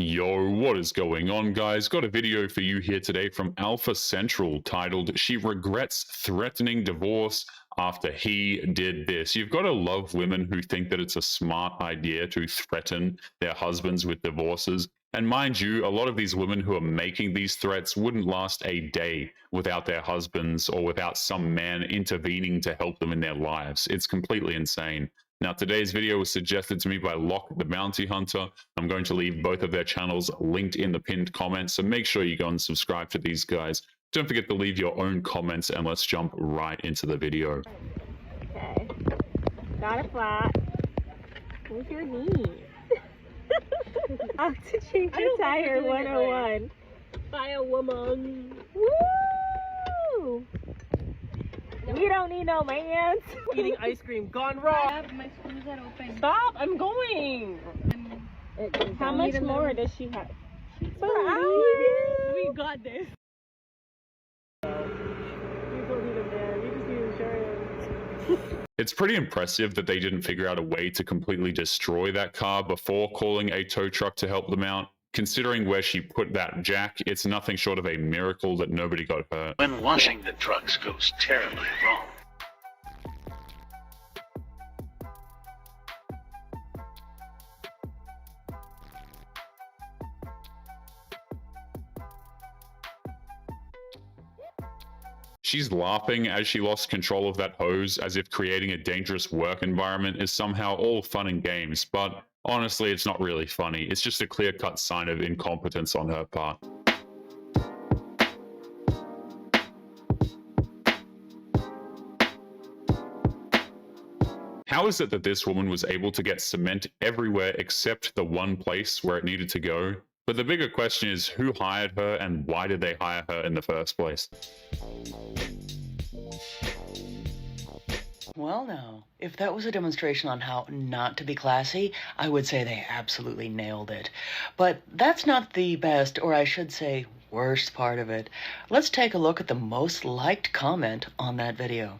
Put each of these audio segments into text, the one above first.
Yo, what is going on, guys? Got a video for you here today from Alpha Central titled "She Regrets Threatening Divorce After He Did This." You've got to love women who think that it's a smart idea to threaten their husbands with divorces. And mind you, a lot of these women who are making these threats wouldn't last a day without their husbands or without some man intervening to help them in their lives. It's completely insane. Now, today's video was suggested to me by Locke the Bounty Hunter. I'm going to leave both of their channels linked in the pinned comments, so make sure you go and subscribe to these guys. Don't forget to leave your own comments, and let's jump right into the video. Okay. Got a flat. Where's your knee? How to change a tire 101. By a woman. Woo! We don't need no mans. Eating ice cream gone wrong. My screws are open. Stop! I'm going. How much more does she have? For hours. We got this. You don't need a man. You just need insurance. It's pretty impressive that they didn't figure out a way to completely destroy that car before calling a tow truck to help them out. Considering where she put that jack, it's nothing short of a miracle that nobody got hurt. When washing the trucks goes terribly wrong. She's laughing as she lost control of that hose, as if creating a dangerous work environment is somehow all fun and games, but honestly, it's not really funny. It's just a clear-cut sign of incompetence on her part. How is it that this woman was able to get cement everywhere except the one place where it needed to go? But the bigger question is, who hired her and why did they hire her in the first place? Well, now, if that was a demonstration on how not to be classy, I would say they absolutely nailed it. But that's not the best, or I should say, worst part of it. Let's take a look at the most liked comment on that video.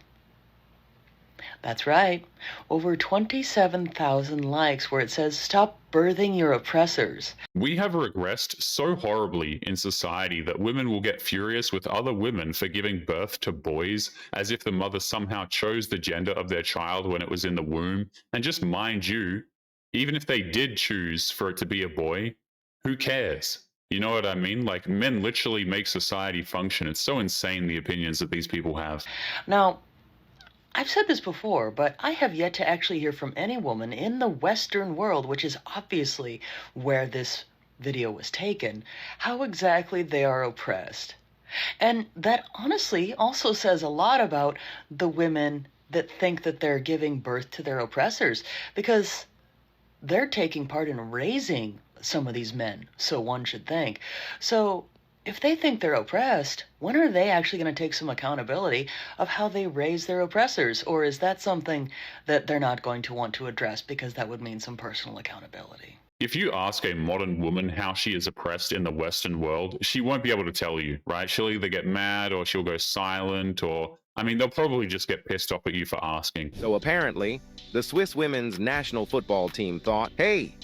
That's right, over 27,000 likes where it says, "Stop birthing your oppressors." We have regressed so horribly in society that women will get furious with other women for giving birth to boys, as if the mother somehow chose the gender of their child when it was in the womb. And just mind you, even if they did choose for it to be a boy, who cares? You know what I mean? Like, men literally make society function. It's so insane, the opinions that these people have. Now, I've said this before, but I have yet to actually hear from any woman in the Western world, which is obviously where this video was taken, how exactly they are oppressed. And that honestly also says a lot about the women that think that they're giving birth to their oppressors, because they're taking part in raising some of these men, so one should think. So if they think they're oppressed, when are they actually going to take some accountability of how they raise their oppressors? Or is that something that they're not going to want to address because that would mean some personal accountability? If you ask a modern woman how she is oppressed in the Western world, she won't be able to tell you, right? She'll either get mad or she'll go silent, or, I mean, they'll probably just get pissed off at you for asking. So apparently, the Swiss women's national football team thought, hey,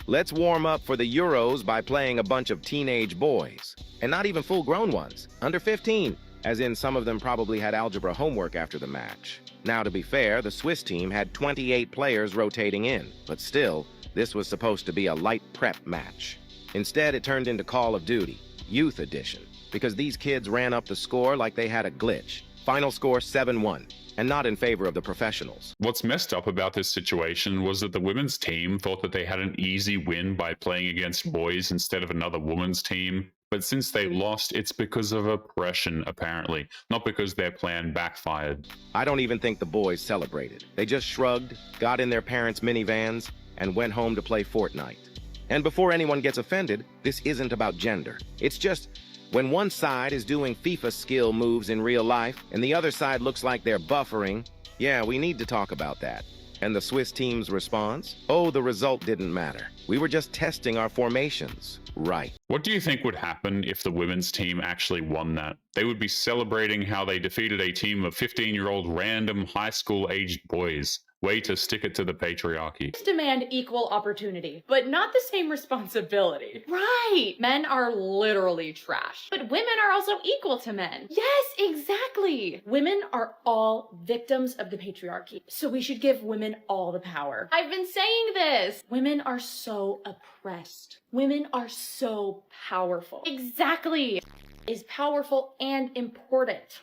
let's warm up for the Euros by playing a bunch of teenage boys. And not even full-grown ones, under 15, as in some of them probably had algebra homework after the match. Now, to be fair, the Swiss team had 28 players rotating in, but still, this was supposed to be a light prep match. Instead, it turned into Call of Duty, Youth Edition, because these kids ran up the score like they had a glitch. Final score 7-1. And not in favor of the professionals. What's messed up about this situation was that the women's team thought that they had an easy win by playing against boys instead of another women's team. But since they lost, it's because of oppression, apparently, not because their plan backfired. I don't even think the boys celebrated. They just shrugged, got in their parents' minivans, and went home to play Fortnite. And before anyone gets offended, this isn't about gender. It's just When one side is doing FIFA skill moves in real life and the other side looks like they're buffering, yeah, we need to talk about that. And the Swiss team's response? Oh, the result didn't matter. We were just testing our formations. Right. What do you think would happen if the women's team actually won that? They would be celebrating how they defeated a team of 15-year-old random high school-aged boys. Way to stick it to the patriarchy. Demand equal opportunity, but not the same responsibility. Right! Men are literally trash. But women are also equal to men. Yes, exactly! Women are all victims of the patriarchy, so we should give women all the power. I've been saying this! Women are so oppressed. Women are so powerful. Exactly! Is powerful and important.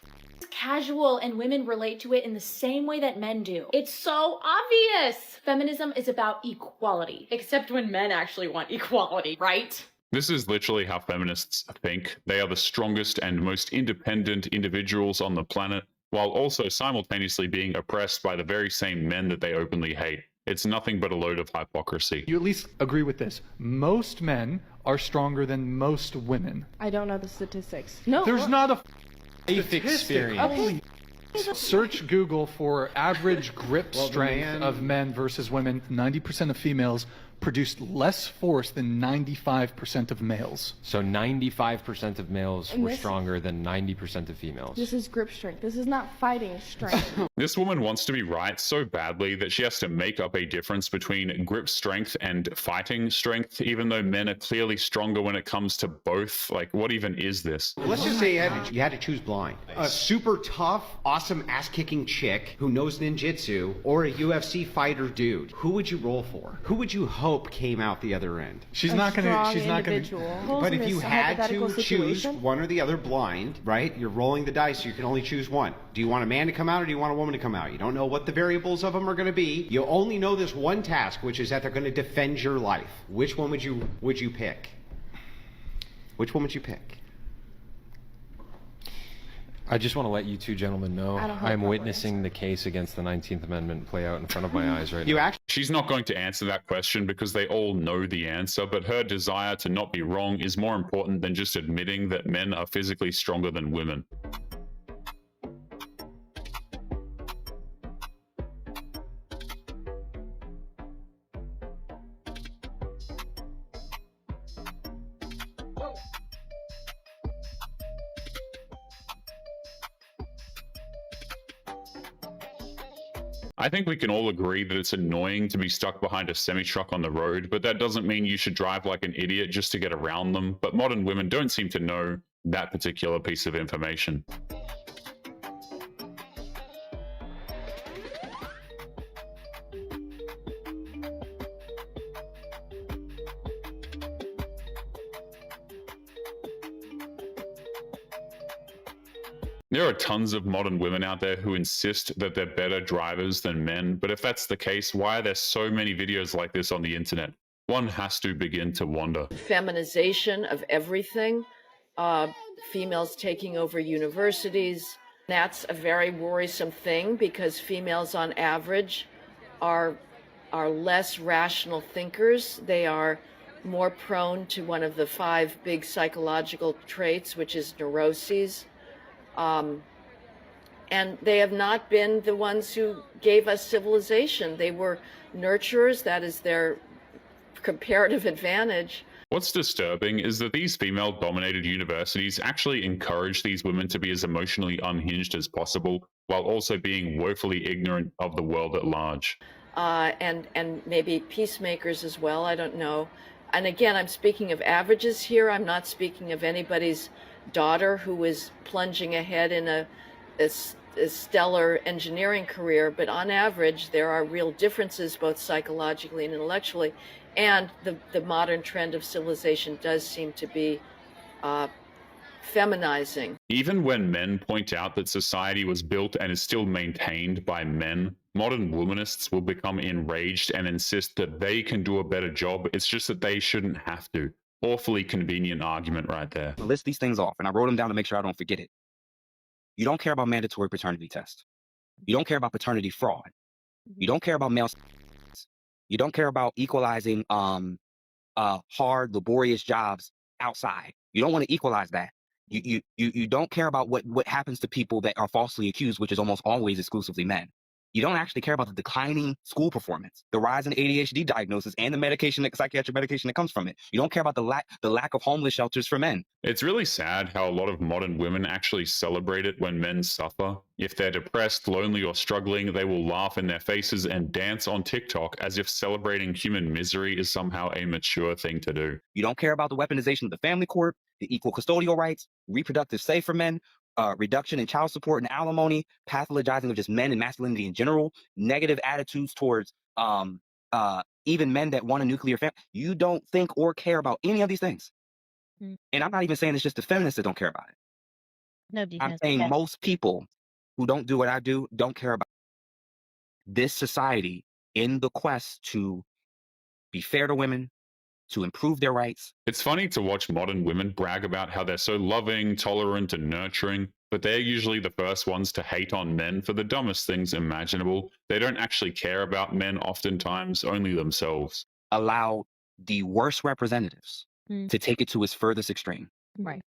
Casual, and women relate to it in the same way that men do. It's so obvious! Feminism is about equality. Except when men actually want equality, right? This is literally how feminists think. They are the strongest and most independent individuals on the planet, while also simultaneously being oppressed by the very same men that they openly hate. It's nothing but a load of hypocrisy. You at least agree with this. Most men are stronger than most women. I don't know the statistics. No. There's not a Life experience. Search Google for average grip strength of men versus women. 90% of females produced less force than 95% of males. So 95% of males And were this- stronger than 90% of females. This is grip strength. This is not fighting strength. This woman wants to be right so badly that she has to make up a difference between grip strength and fighting strength, even though men are clearly stronger when it comes to both. Like, what even is this? Let's just say you had to choose blind. A super tough, awesome ass-kicking chick who knows ninjutsu, or a UFC fighter dude. Who would you roll for? Who would you hope came out the other end? She's A not gonna. strong She's not gonna. individual. But if you had Hypothetical to choose situation? one or the other blind, right? You're rolling the dice, so you can only choose one. Do you want a man to come out or do you want a woman to come out? You don't know what the variables of them are going to be. You only know this one task, which is that they're going to defend your life. Which one would you pick? Which one would you pick? I just want to let you two gentlemen know I don't have I'm that witnessing the case against the 19th Amendment play out in front of my eyes right You now. actually She's not going to answer that question because they all know the answer, but her desire to not be wrong is more important than just admitting that men are physically stronger than women. I think we can all agree that it's annoying to be stuck behind a semi-truck on the road, but that doesn't mean you should drive like an idiot just to get around them. But modern women don't seem to know that particular piece of information. There are tons of modern women out there who insist that they're better drivers than men, but if that's the case, why are there so many videos like this on the internet? One has to begin to wonder. Feminization of everything, females taking over universities. That's a very worrisome thing because females on average are less rational thinkers. They are more prone to one of the 5 big psychological traits, which is neuroses. And they have not been the ones who gave us civilization. They were nurturers. That is their comparative advantage. What's disturbing is that these female-dominated universities actually encourage these women to be as emotionally unhinged as possible, while also being woefully ignorant of the world at large. And maybe peacemakers as well, I don't know. And again, I'm speaking of averages here. I'm not speaking of anybody's daughter who is plunging ahead in a stellar engineering career, but on average, there are real differences both psychologically and intellectually. And the modern trend of civilization does seem to be feminizing. Even when men point out that society was built and is still maintained by men, modern womanists will become enraged and insist that they can do a better job. It's just that they shouldn't have to. Awfully convenient argument right there. I list these things off, and I wrote them down to make sure I don't forget it. You don't care about mandatory paternity tests. You don't care about paternity fraud. You don't care about male. You don't care about equalizing hard, laborious jobs outside. You don't want to equalize that. You don't care about what happens to people that are falsely accused, which is almost always exclusively men. You don't actually care about the declining school performance, the rise in ADHD diagnosis, and the psychiatric medication that comes from it. You don't care about the lack of homeless shelters for men. It's really sad how a lot of modern women actually celebrate it when men suffer. If they're depressed, lonely, or struggling, they will laugh in their faces and dance on TikTok as if celebrating human misery is somehow a mature thing to do. You don't care about the weaponization of the family court, the equal custodial rights, reproductive say for men, reduction in child support and alimony, pathologizing of just men and masculinity in general, negative attitudes towards even men that want a nuclear family. You don't think or care about any of these things. And I'm not even saying it's just the feminists that don't care about it. Nobody I'm has saying that. most people who don't do what I do don't care about this society in the quest to be fair to women, to improve their rights. It's funny to watch modern women brag about how they're so loving, tolerant, and nurturing, but they're usually the first ones to hate on men for the dumbest things imaginable. They don't actually care about men oftentimes, only themselves. Allow the worst representatives to take it to its furthest extreme. Right.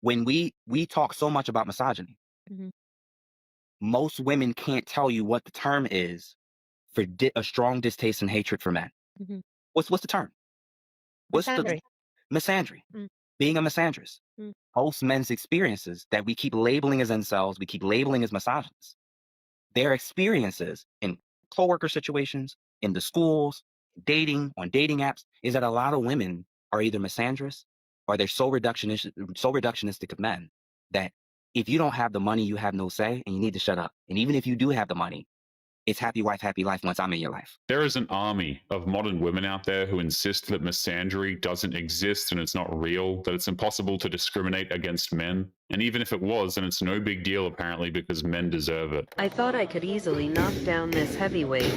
When we talk so much about misogyny, most women can't tell you what the term is for a strong distaste and hatred for men. What's the term? What's Misandry. the misandry? Being a misandrist. Most men's experiences that we keep labeling as incels, we keep labeling as misogynists. Their experiences in coworker situations, in the schools, dating, on dating apps, is that a lot of women are either misandrous or they're so reductionistic of men that if you don't have the money, you have no say, and you need to shut up. And even if you do have the money, it's happy wife, happy life once I'm in your life. There is an army of modern women out there who insist that misandry doesn't exist and it's not real, that it's impossible to discriminate against men. And even if it was, then it's no big deal apparently because men deserve it. I thought I could easily knock down this heavyweight.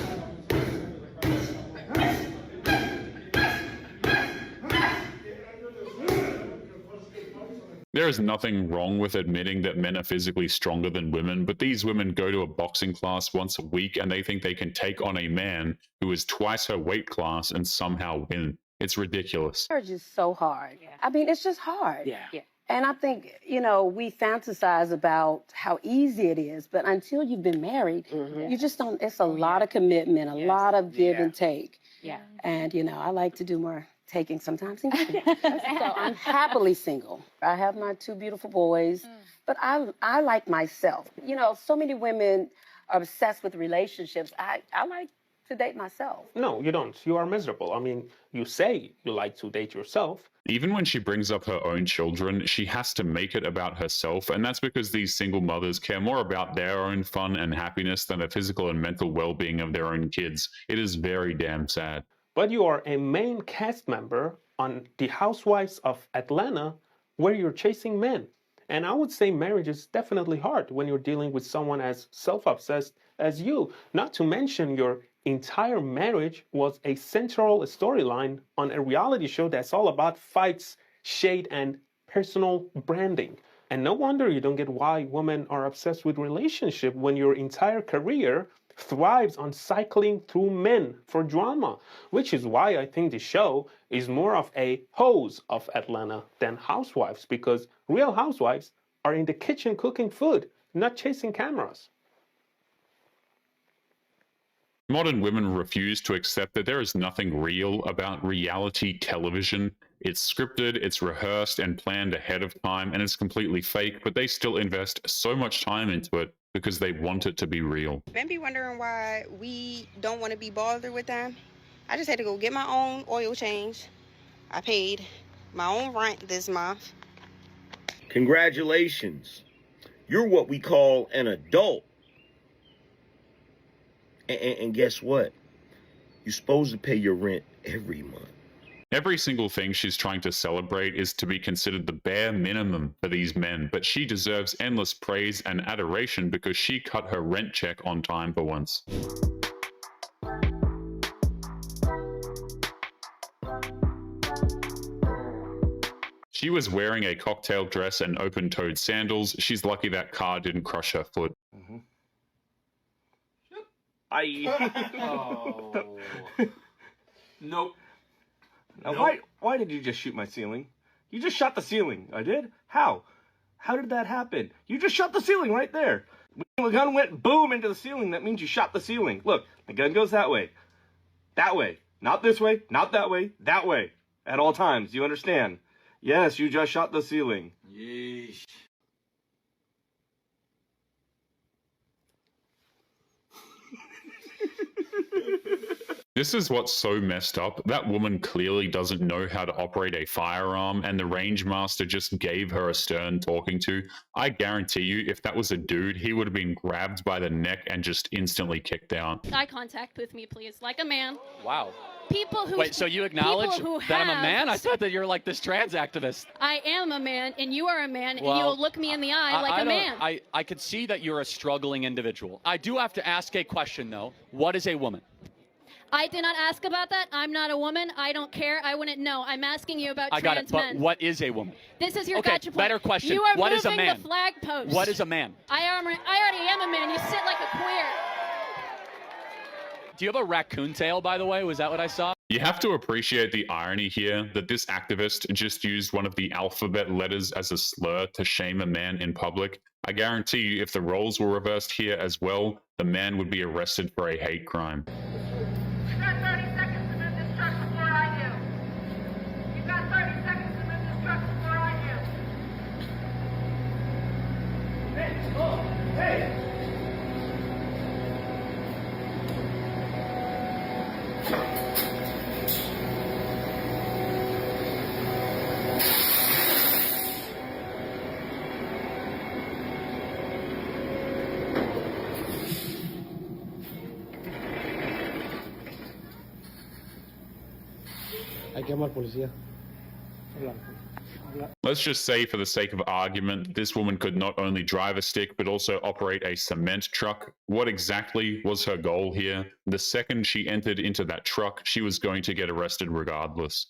There is nothing wrong with admitting that men are physically stronger than women, but these women go to a boxing class once a week and they think they can take on a man who is twice her weight class and somehow win. It's ridiculous. Marriage is so hard. I mean, it's just hard. And I think, we fantasize about how easy it is, but until you've been married, you just don't, it's a lot of commitment, a lot of give and take. And, I like to do more taking sometimes and giving. So I'm happily single. I have my 2 beautiful boys, but I like myself. So many women are obsessed with relationships. I like to date myself. No, you don't. You are miserable. I mean, you say you like to date yourself. Even when she brings up her own children, she has to make it about herself, and that's because these single mothers care more about their own fun and happiness than the physical and mental well-being of their own kids. It is very damn sad. But you are a main cast member on The Housewives of Atlanta, where you're chasing men. And I would say marriage is definitely hard when you're dealing with someone as self-obsessed as you. Not to mention your entire marriage was a central storyline on a reality show that's all about fights, shade, and personal branding. And no wonder you don't get why women are obsessed with relationship when your entire career thrives on cycling through men for drama, which is why I think the show is more of a hose of Atlanta than Housewives, because real housewives are in the kitchen cooking food, not chasing cameras. Modern women refuse to accept that there is nothing real about reality television. It's scripted, it's rehearsed and planned ahead of time, and it's completely fake, but they still invest so much time into it because they want it to be real. Men be wondering why we don't want to be bothered with them. I just had to go get my own oil change. I paid my own rent this month. Congratulations. You're what we call an adult. And guess what? You're supposed to pay your rent every month. Every single thing she's trying to celebrate is to be considered the bare minimum for these men, but she deserves endless praise and adoration because she cut her rent check on time for once. She was wearing a cocktail dress and open-toed sandals. She's lucky that car didn't crush her foot. Nope. Now, why did you just shoot my ceiling? You just shot the ceiling. I did? How? How did that happen? You just shot the ceiling right there. When the gun went boom into the ceiling, that means you shot the ceiling. Look, the gun goes that way. That way. Not this way, not that way, that way. At all times, you understand? Yes, you just shot the ceiling. Yeesh. This is what's so messed up. That woman clearly doesn't know how to operate a firearm, and the range master just gave her a stern talking to. I guarantee you, if that was a dude, he would have been grabbed by the neck and just instantly kicked out. Eye contact with me, please, like a man. Wow. People who Wait, so you acknowledge that I'm a man? I thought that you're like this trans activist. I am a man, and you are a man, and you'll look me in the eye like a man. I could see that you're a struggling individual. I do have to ask a question, though. What is a woman? I did not ask about that. I'm not a woman. I don't care. I wouldn't know. I'm asking you about trans men. But what is a woman? This is your okay, gotcha point. Better question. You are what moving is a man? the flag post. What is a man? I already am a man. You sit like a queer. Do you have a raccoon tail, by the way? Was that what I saw? You have to appreciate the irony here that this activist just used one of the alphabet letters as a slur to shame a man in public. I guarantee you, if the roles were reversed here as well, the man would be arrested for a hate crime. You've got 30 seconds to move this truck before I do. You've got 30 seconds to move this truck before I do. Hey, oh, hey! Hay que llamar policía. Let's just say, for the sake of argument, this woman could not only drive a stick, but also operate a cement truck. What exactly was her goal here? The second she entered into that truck, she was going to get arrested regardless.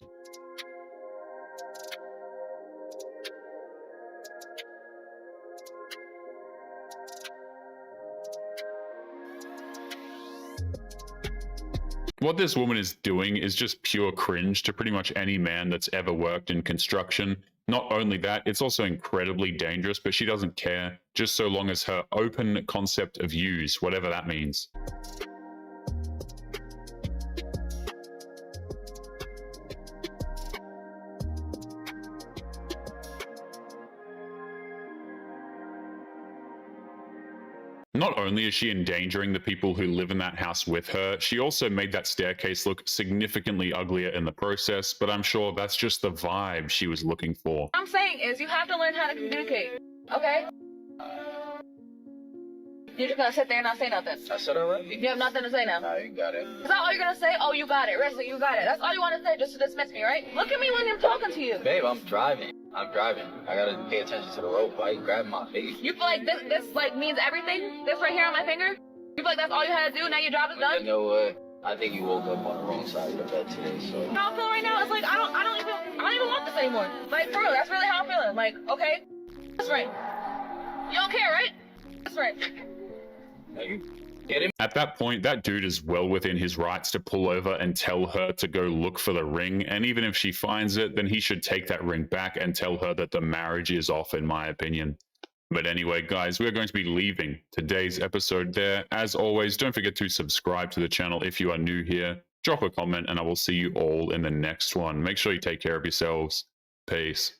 What this woman is doing is just pure cringe to pretty much any man that's ever worked in construction. Not only that, it's also incredibly dangerous, but she doesn't care, just so long as her open concept of use, whatever that means. Not only is she endangering the people who live in that house with her, she also made that staircase look significantly uglier in the process, but I'm sure that's just the vibe she was looking for. What I'm saying is you have to learn how to communicate, okay? You're just gonna sit there and not say nothing. I said already. You have nothing to say now. No, you got it. Is that all you're gonna say? Oh, you got it. Rest you got it. That's all you want to say just to dismiss me, right? Look at me when I'm talking to you. Babe, I'm driving. I gotta pay attention to the road. Why you grabbing my face? You feel like this like means everything? This right here on my finger? You feel like that's all you had to do? Now your job is done? You know what? I think you woke up on the wrong side of the bed today, so. You know how I feel right now? It's like I don't even want this anymore. Like for real, that's really how I'm feeling. Like, okay, that's right. You don't care, right? That's right. Get him. At that point, that dude is well within his rights to pull over and tell her to go look for the ring, and even if she finds it, then he should take that ring back and tell her that the marriage is off, in my opinion. But anyway, guys, we're going to be leaving today's episode there. As always, don't forget to subscribe to the channel if you are new here. Drop a comment, and I will see you all in the next one. Make sure you take care of yourselves. Peace.